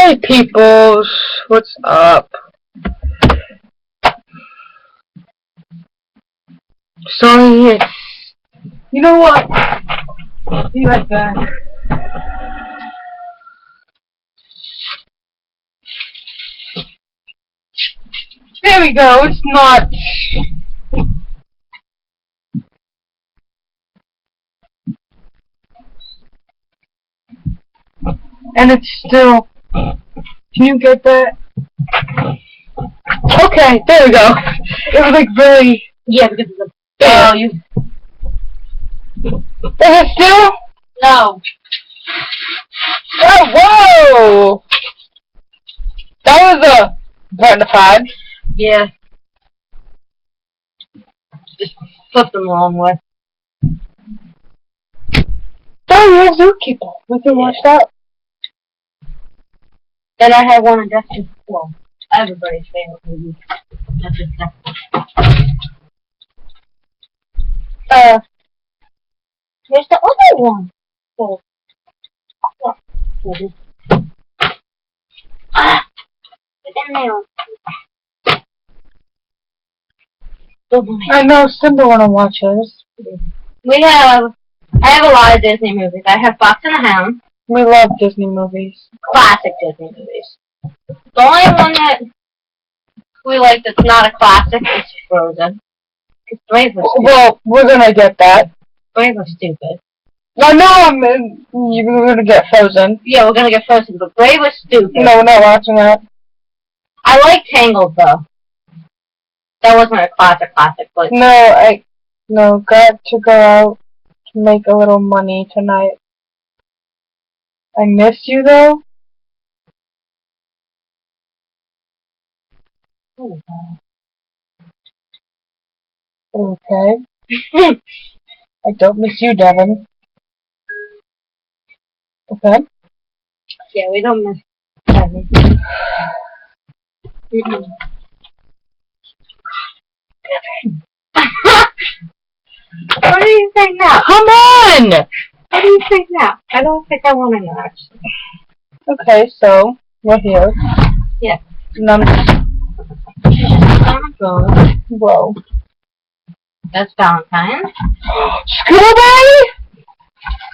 Hey peoples, what's up? Sorry, you know what? Be right back. There we go, it's not. And it's still. Can you get that? Okay, there we go. It was like really. Yeah, because of the value. Is it still? No. Oh, whoa! That was a magnified. Yeah. Just flip them the wrong way. Oh, you're a zookeeper. We can watch that. Then I have one of Dexter's, well, everybody's favorite movie. Dexter's There's the other one. So, it's in there. I know Simba wanna watch us. I have a lot of Disney movies. I have Fox and the Hound. We love Disney movies. Classic Disney movies. The only one that we like that's not a classic is Frozen. Because Brave was stupid. Well, we're gonna get that. Brave was stupid. Well, no, you're gonna get Frozen. Yeah, we're gonna get Frozen, but Brave was stupid. No, we're not watching that. I like Tangled though. That wasn't a classic, but No, got to go out to make a little money tonight. I miss you though. Okay. I don't miss you, Devin. Okay. Yeah, we don't miss Devin. What do you think now? Come on! What do you think now? I don't think I want to know, actually. Okay, so, we're here. Yeah. Whoa. That's Valentine's. Scooby?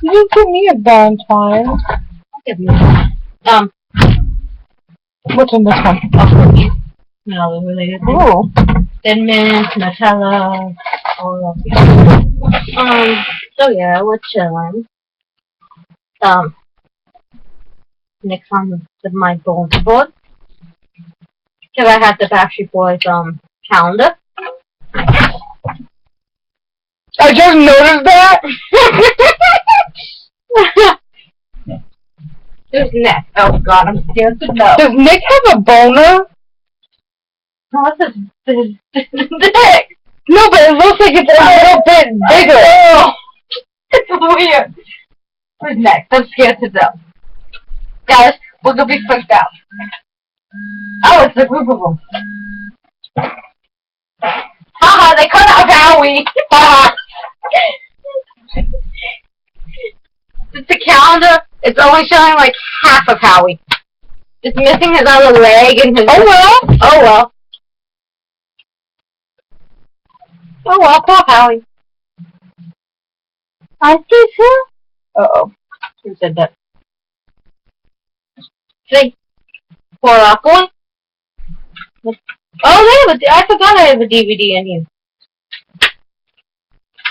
You didn't give me a Valentine. I'll give you What's in this one? cookies. No, related things. Ooh. Thin Mint, Nutella, all of that. So yeah, we're chilling. Nick's on my bulletin board. Because I had the Backstreet Boys, calendar. I just noticed that! Who's Nick? Oh god, I'm scared to know. Does Nick have a boner? No, this is Nick! No, but it looks like it's a little bit bigger. Oh, it's weird. Who's next? I'm scared to death. Guys, we're gonna be freaked out. Oh, it's a group of them. Haha, they cut out Howie! Haha! It's a calendar. It's only showing like half of Howie. It's missing his other leg and his... Oh well! Oh well. Oh well, poor Howie. I think so. Uh-oh. Who said that? See? Poor Aqua. Oh, I forgot I have a DVD in here.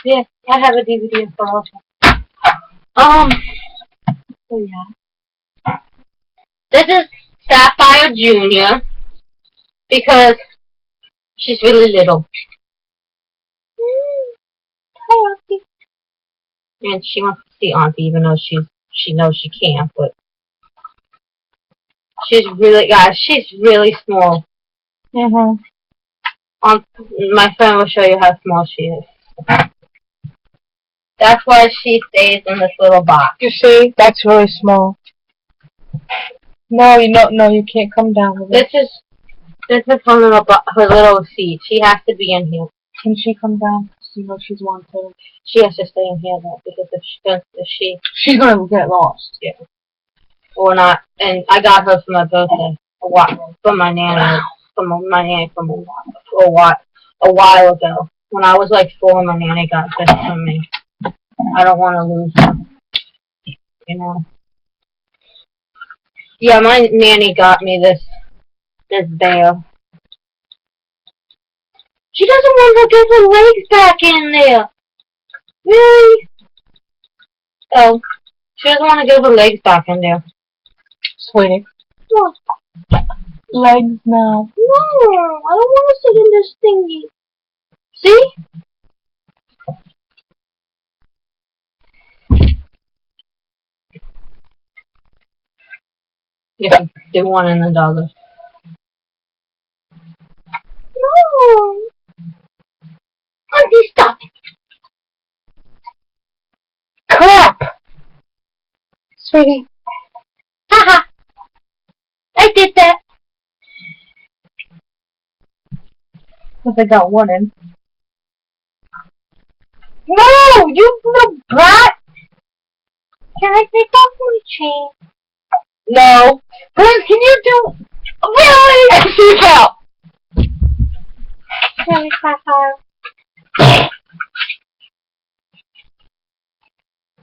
Yeah, I have a DVD in for Aqua. So yeah. This is Sapphire Jr. because she's really little. Hi, Auntie. And she wants to see Auntie, even though she knows she can't, but she's really small. My friend will show you how small she is. That's why she stays in this little box. You see? That's really small. No, you can't come down with it. This is her little seat. She has to be in here. Can she come down? You know she's wanted. She has to stay in here though, because if she she's gonna get lost. Yeah. or not, and I got her for my birthday. From my nanny, from a while ago. When I was like 4, my nanny got this from me. I don't want to lose her, you know. Yeah, my nanny got me this bear. She doesn't want to get her legs back in there. Really? Oh, she doesn't want to get her legs back in there. Sweetie. What? Legs now. No, I don't want to sit in this thingy. See? Yeah, they want in the dollar. No. Auntie, stop it. Crap! Sweetie. Haha. I did that. Because I got one in. No, you little brat. Can I take off my chain? No. Glenn, can you do... Really? Seek out! Really, Sapphire?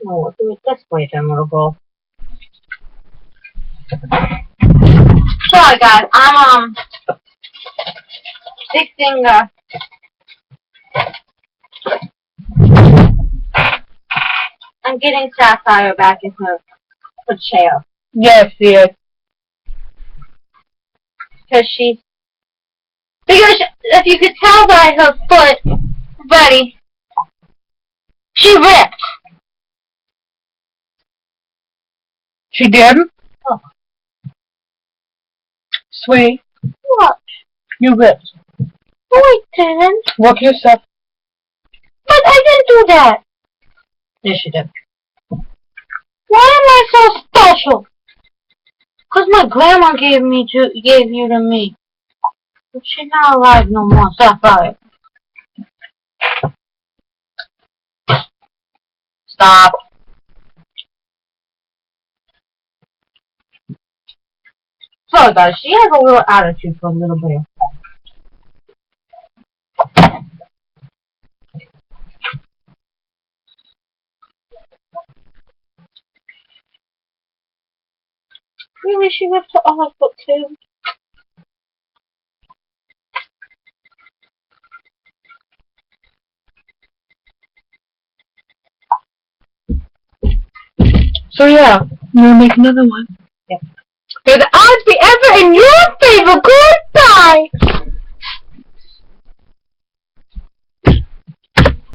No, do it this way then, little girl. Sorry, guys. I'm, fixing, I'm getting Sapphire back in her chair. Yes, yes. Because if you could tell by her foot, buddy, she ripped. She did? Oh. Sweetie, What? you ripped. No, I didn't. Work yourself. But I didn't do that. Yes, you did. Why am I so special? Because my grandma gave you to me. But she's not alive no more, Sapphire. Stop. Sorry guys, she has a little attitude for a little bit. Really, she ripped her other foot too. So yeah, I'm gonna make another one. Yeah. May the odds be ever